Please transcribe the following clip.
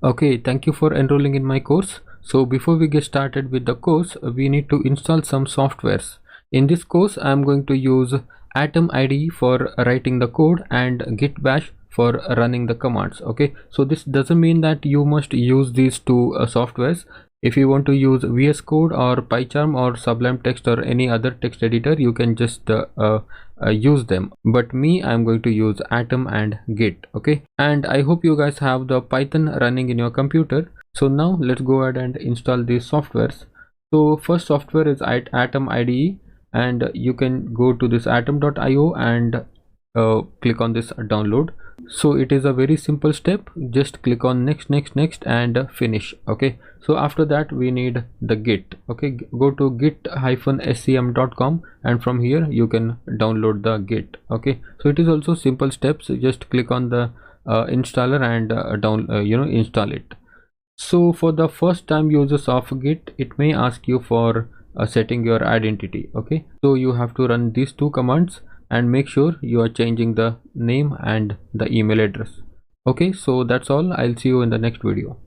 Okay, thank you for enrolling in my course. So before we get started with the course, we need to install some softwares. In this course, I am going to use Atom IDE for writing the code and Git Bash for running the commands. Okay, so this doesn't mean that you must use these two softwares. If you want to use VS Code or PyCharm or Sublime Text or any other text editor, you can just use them, but me, I'm going to use Atom and Git. Okay, and I hope you guys have the Python running in your computer. So now let's go ahead and install these softwares. So first software is Atom IDE, and you can go to this atom.io and click on this download. So it is a very simple step. Just click on next and finish. Okay, so after that we need the Git. Okay, go to git-scm.com, and from here you can download the Git. Okay, so it is also simple steps. Just click on the installer and install it. So for the first time users of Git, it may ask you for setting your identity. Okay, so you have to run these two commands and make sure you are changing the name and the email address. Okay, so that's all. I'll see you in the next video.